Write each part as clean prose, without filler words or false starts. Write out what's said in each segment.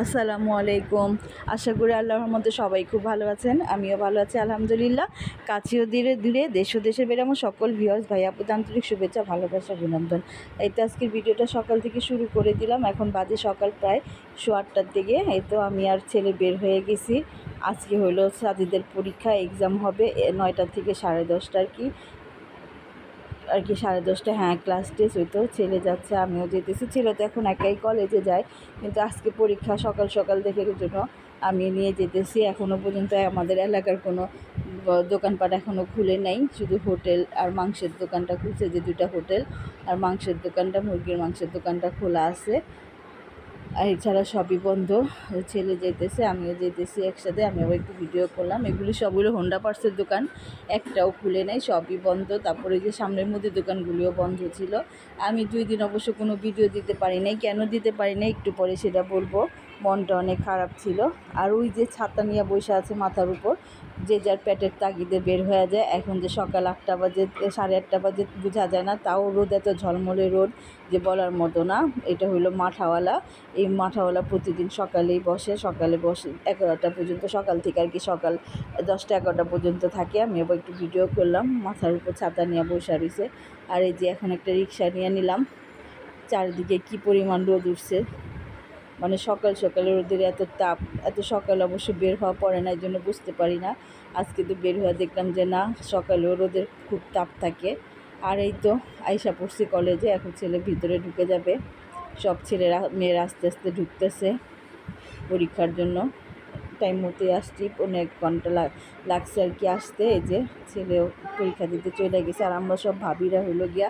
আসসালামু আলাইকুম। আশা করি আল্লাহর রহমতে সবাই খুব ভালো আছেন। আমিও ভালো আছি আলহামদুলিল্লাহ। কাছেও ধীরে ধীরে দেশ ও দেশের বাইরে আমার সকল ভিউয়ার্স ভাই আপুদের আন্তরিক শুভেচ্ছা ভালোবাসা অভিনন্দন। এই তো আজকের ভিডিওটা সকাল থেকে শুরু করে দিলাম। এখন বাজে সকাল প্রায় 8:30টার দিকে। এই তো আমি আর ছেলে বের হয়ে গেছি। আজকে হলো সাদিদের পরীক্ষা, এক্সাম হবে 9টা থেকে 10:30 আর কি 10:30, হ্যাঁ ক্লাস টেস্ট। ওই তো ছেলে যাচ্ছে, আমিও যেতেছি। ছেলে তো এখন একাই কলেজে যায়, কিন্তু আজকে পরীক্ষা সকাল সকাল দেখে জন্য আমি নিয়ে যেতেছি। এখনও পর্যন্ত আমাদের এলাকার কোনো দোকানপাট এখনও খুলে নাই, শুধু হোটেল আর মাংসের দোকানটা খুলছে, যে 2টা হোটেল আর মাংসের দোকানটা, মুরগির মাংসের দোকানটা খোলা আছে, আর এছাড়া সবই বন্ধ। ছেলে যেতেছে, আমিও যেতেছি একসাথে। আমি আবার একটু ভিডিও করলাম। এগুলি সবগুলো হোন্ডা পার্টসের দোকান, একটাও খুলে নেই, সবই বন্ধ। তারপরে যে সামনের মধ্যে দোকানগুলিও বন্ধ ছিল। আমি 2 দিন অবশ্য কোনো ভিডিও দিতে পারি নাই। কেন দিতে পারি নাই একটু পরে সেটা বলবো। মনটা অনেক খারাপ ছিল। আর ওই যে ছাতা নিয়ে বসে আছে মাথার উপর, যে যার পেটের তাগিদে বের হয়ে যায়। এখন যে সকাল 8টা বাজে, 8:30 বাজে বোঝা যায় না, তাও রোদ, এত ঝলমলে রোদ যে বলার মতো না। এটা হলো মাঠাওয়ালা। এই মাঠাওয়ালা প্রতিদিন সকালেই বসে, সকালে বসে 11টা পর্যন্ত, সকাল থেকে আর কি সকাল 10টা-11টা পর্যন্ত থাকে। আমি আবার একটু ভিডিও করলাম। মাথার উপর ছাতা নিয়ে বসে রয়েছে। আর এই যে এখন একটা রিক্সা নিয়ে নিলাম। চারিদিকে কি পরিমাণ রোদ উঠছে, মানে সকাল সকালে রোদের এত তাপ। এত সকালে অবশ্য বের হওয়া পড়ে না, এই জন্য বুঝতে পারি না। আজকে তো বের হয়ে দেখলাম যে না, সকালেও রোদের খুব তাপ থাকে। আর এই তো আইসা পড়ছি কলেজে। এখন ছেলে ভিতরে ঢুকে যাবে। সব ছেলেরা মেয়েরা আস্তে আস্তে ঢুকতেছে পরীক্ষার জন্য। টাইম মতো আসছি, 1 ঘন্টা লাগছে আর কি আসতে। এই যে ছেলেও পরীক্ষা দিতে চলে গেছে। আর আমরা সব ভাবিরা হইলো গিয়া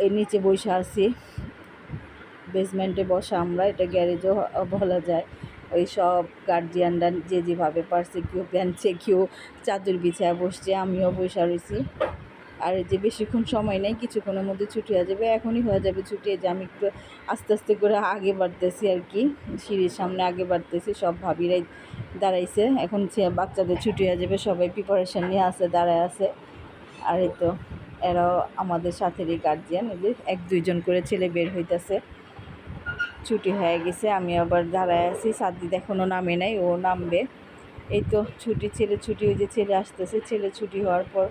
এর নিচে বসে আছি, বেসমেন্টে বসা আমরা, এটা গ্যারেজও বলা যায়। ওই সব গার্জিয়ানরা যে যেভাবে পারছে, কেউ বেঞ্চে, কেউ চাদর বিছায় বসছে, আমিও বসে রয়েছি। আর যে বেশিক্ষণ সময় নেই, কিছুক্ষণের মধ্যে ছুটি হয়ে যাবে। এখনই হয়ে যাবে ছুটি। যে আমি একটু আস্তে আস্তে করে আগে বাড়তেছি আর কি, সিঁড়ির সামনে আগে বাড়তেছি। সব ভাবিরাই দাঁড়াইছে। এখন বাচ্চাদের ছুটি হয়ে যাবে, সবাই প্রিপারেশান নিয়ে আছে, দাঁড়ায় আছে। আর এই তো এরাও আমাদের সাথেরই গার্জিয়ান। এই যে 1-2 জন করে ছেলে বের হইতেছে। ছুটি হয়ে গেছে, আমি আবার দাঁড়ায় আছি। সাদিদ এখনও নামে নাই, ও নামবে। এই তো ছেলে ছুটি, ওই যে ছেলে আসতেছে। ছেলে ছুটি হওয়ার পর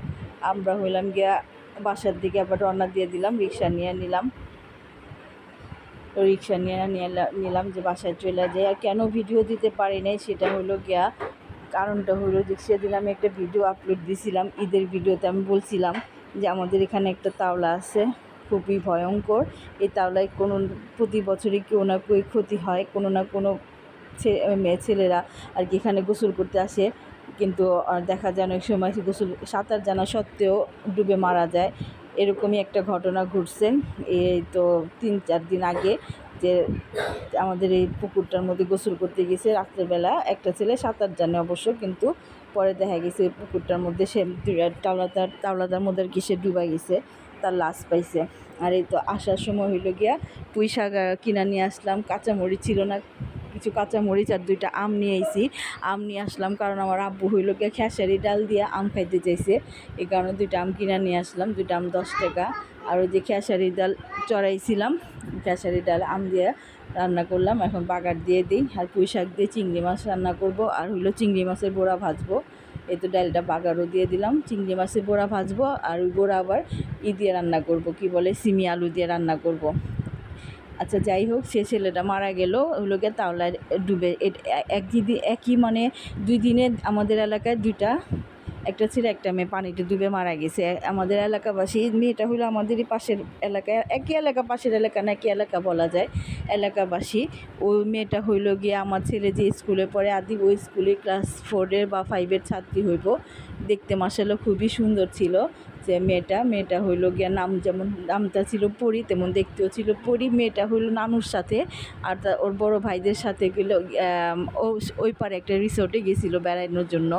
আমরা হইলাম গিয়া বাসার দিকে আবার রওনা দিয়ে দিলাম। রিক্সা নিয়ে নিলাম যে বাসায় চলে যাই। আর কেন ভিডিও দিতে পারি নাই সেটা হলো গিয়া, কারণটা হলো যে সেদিন আমি একটা ভিডিও আপলোড দিয়েছিলাম, ঈদের ভিডিওতে আমি বলছিলাম যে আমাদের এখানে একটা তাওলা আছে, খুবই ভয়ঙ্কর। এই তাওলায় প্রতি বছরই কেউ না কেউ ক্ষতি হয়। কোনো না কোনো মেয়ে ছেলেরা আর কি এখানে গোসল করতে আসে, কিন্তু দেখা যায় অনেক সময় সাঁতার জানা সত্ত্বেও ডুবে মারা যায়। এরকমই একটা ঘটনা ঘটছে এই তো 3-4 দিন আগে, যে আমাদের এই পুকুরটার মধ্যে গোসল করতে গেছে রাত্রেবেলা। একটা ছেলে সাঁতার জানে অবশ্য, কিন্তু পরে দেখা গেছে পুকুরটার মধ্যে সে তাওলাটার মধ্যে আর কি সে ডুবা গেছে, তার লাশ পাইছে। আর এই তো আসার সময় হইল গিয়া পুঁই শাক কিনা নিয়ে আসলাম। কাঁচামরিচ ছিল না, কিছু কাঁচামরিচ আর 2টা আম নিয়ে আইছি। আম নিয়ে আসলাম কারণ আমার আব্বু হইল গিয়া খেসারি ডাল দিয়ে আম খাইতে চাইছে, এই কারণে 2টা আম কিনা নিয়ে আসলাম। 2টা আম 10 টাকা। আর ওই যে খেসারি ডাল চড়াইছিলাম, খেসারি ডাল আম দিয়ে রান্না করলাম। এখন বাগার দিয়ে দিই। আর পুঁই শাক দিয়ে চিংড়ি মাছ রান্না করব, আর হইলো চিংড়ি মাছের বড়া ভাজবো। এই তো ডালটা বাগারও দিয়ে দিলাম। চিংড়ি মাছের বড়া ভাজবো, আর ওই বড়া আবার দিয়ে রান্না করব, কি বলে সিমি আলু দিয়ে রান্না করব। আচ্ছা যাই হোক, সে ছেলেটা মারা গেল হলো গিয়ে তাওলায় ডুবে। একই মানে 2 দিনে আমাদের এলাকায় 2টা, একটা ছেলে একটা মেয়ে পানিতে ডুবে মারা গেছে। আমাদের এলাকাবাসী, মেয়েটা হলো আমাদেরই পাশের এলাকায়, একই এলাকা, পাশের এলাকা না একই এলাকা বলা যায়, এলাকাবাসী। ওই মেয়েটা হইল গিয়ে আমার ছেলে যে স্কুলে পড়ে আদি, ওই স্কুলে ক্লাস 4 বা 5 ছাত্রী হইব। দেখতে মাশাআল্লাহ খুবই সুন্দর ছিল যে মেয়েটা হইল গিয়া, যেমন নামটা ছিল পরি, তেমন দেখতেও ছিল পরি। মেয়েটা হইল নানুর সাথে আর ওর বড় ভাইদের সাথে গেল, ওই পারে একটা রিসোর্টে গেছিলো বেড়ানোর জন্য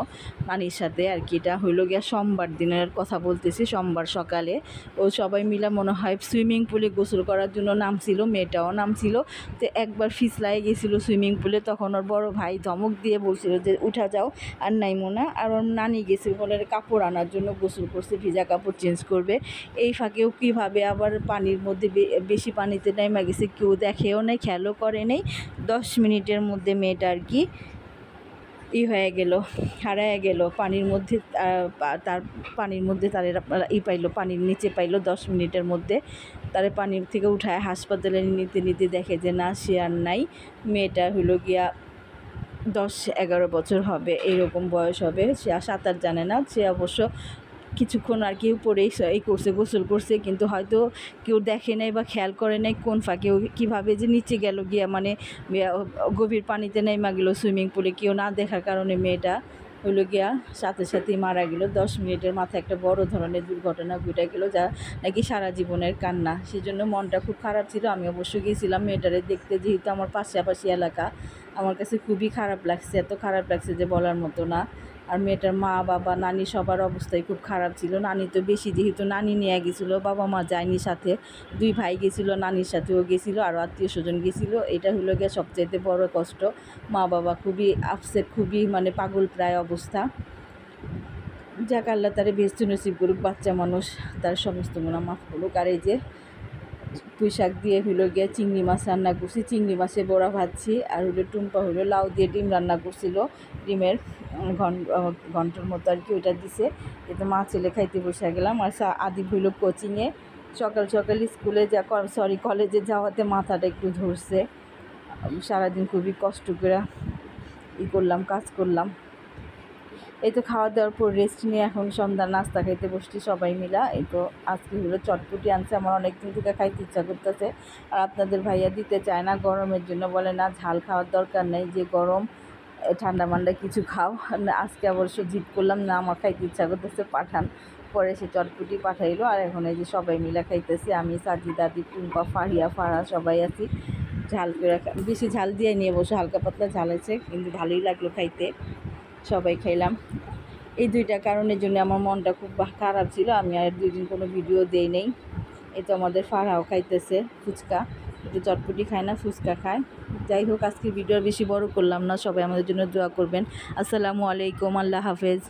নানির সাথে আর কি। এটা হইল গিয়া সোমবার দিনের কথা বলতেছি, সোমবার সকালে। ও সবাই মিলে মনে হয় সুইমিং পুলে গোসল করার জন্য নামছিল, মেয়েটাও নামছিল। তো একবার ফিসলায় গেছিলো সুইমিং পুলে, তখন ওর বড় ভাই ধমক দিয়ে বলছিল যে উঠা যাও, আর নাইমো না। আর ওর নানি গেছিল বলে কাপড় আনার জন্য, গোসল করছে ভিজা কাপড় কাপড় চেঞ্জ করবে। এই ফাঁকেও কীভাবে আবার পানির মধ্যে বেশি পানিতে নেমে গেছে, কেউ দেখেও নেই, খেয়ালও করে নেই। 10 মিনিটের মধ্যে মেয়েটা আর কি হয়ে গেল, হারায় গেল পানির মধ্যে। তার পানির মধ্যে তার পাইলো, পানির নিচে পাইলো 10 মিনিটের মধ্যে। তারে পানির থেকে উঠায় হাসপাতালে নিতে নিতে দেখে যে না, সে আর নাই। মেয়েটা হলো গিয়া 10-11 বছর হবে, এইরকম বয়স হবে। সে সাঁতার জানে না। সে অবশ্য কিছুক্ষণ আর কি উপরেই করছে, গোসল করছে, কিন্তু হয়তো কেউ দেখে নাই বা খেয়াল করে নাই কোন ফাঁকে কীভাবে যে নিচে গেল গিয়া, মানে গভীর পানিতে নেমা গেল সুইমিং পুলে, কেউ না দেখার কারণে মেয়েটা হইল গিয়া সাথে সাথেই মারা গেল। 10 মিনিটের মাথায় একটা বড় ধরনের দুর্ঘটনা ঘটে গেল, যা নাকি সারা জীবনের কান্না। সেজন্য মনটা খুব খারাপ ছিল। আমি অবশ্যই গিয়েছিলাম মেয়েটারে দেখতে, যেহেতু আমার পাশাপাশি এলাকা। আমার কাছে খুবই খারাপ লাগছে, এত খারাপ লাগছে যে বলার মতো না। আর মেয়েটার মা, বাবা, নানি সবার অবস্থাই খুব খারাপ ছিল। নানি তো বেশি, যেহেতু নানি নিয়ে গেছিলো, বাবা মা যায়নি সাথে। 2 ভাই গেছিলো, নানির সাথেও গেছিলো, আরও আত্মীয় স্বজন গেছিলো। এটা হলো গিয়ে সবচাইতে বড় কষ্ট। মা বাবা খুবই আপসেট, খুবই মানে পাগল প্রায় অবস্থা। যাক, আল্লাহ তারে বেহেশত নসিব করুক, বাচ্চা মানুষ, তার সমস্ত গুনাহ মাফ করুক। আর এই যে পুঁই শাক দিয়ে হলো গিয়ে চিংড়ি মাছ রান্না করছি, চিংড়ি মাছে বড়া ভাজছি। আর হলো টুম্পা হলো লাউ দিয়ে ডিম রান্না করছিল, ডিমের ঘন্টার মতো আর কি, ওইটা দিছে। এতে মা ছেলে খাইতে বসে গেলাম। আর আদিব হইল কোচিংয়ে, সকাল সকাল স্কুলে কলেজে যাওয়াতে মাথাটা একটু ধরছে। সারাদিন খুবই কষ্ট করে করলাম, কাজ করলাম। এই তো খাওয়া দাওয়ার পর রেস্ট নিয়ে এখন সন্ধ্যার নাস্তা খাইতে বসছি সবাই মিলা। এই তো আজকে হলো চটপটি আনছে, আমার অনেক দিন থেকে খাইতে ইচ্ছা করতেছে। আর আপনাদের ভাইয়া দিতে চায় না গরমের জন্য, বলে না ঝাল খাওয়ার দরকার নেই, যে গরম, ঠান্ডা মান্ডা কিছু খাও। আজকে অবশ্য জিদ করলাম, না আমার খাইতে ইচ্ছা করতেছে, পাঠান। পরে সে চটপটি পাঠাইলো। আর এখন এই যে সবাই মিলা খাইতেছি, আমি, সাজি, দাদি, টুম্পা, ফাহিয়া, ফারা সবাই আছি। ঝাল করে, বেশি ঝাল দিয়ে নিয়ে বসে, হালকা পাতলা ঝাল আছে, কিন্তু ভালোই লাগলো খাইতে। সবাই খাইলাম। এই 2টা কারণের জন্য আমার মনটা খুব খারাপ ছিল। আমি আর 2 দিন কোনো ভিডিও দেই নেই। এই তো আমাদের ফারহাও খাইতেছে ফুচকা, কিন্তু চটপটি খায় না, ফুচকা খায়। যাই হোক, আজকে ভিডিও বেশি বড় করলাম না। সবাই আমাদের জন্য দোয়া করবেন। আসসালামু আলাইকুম, আল্লাহ হাফেজ।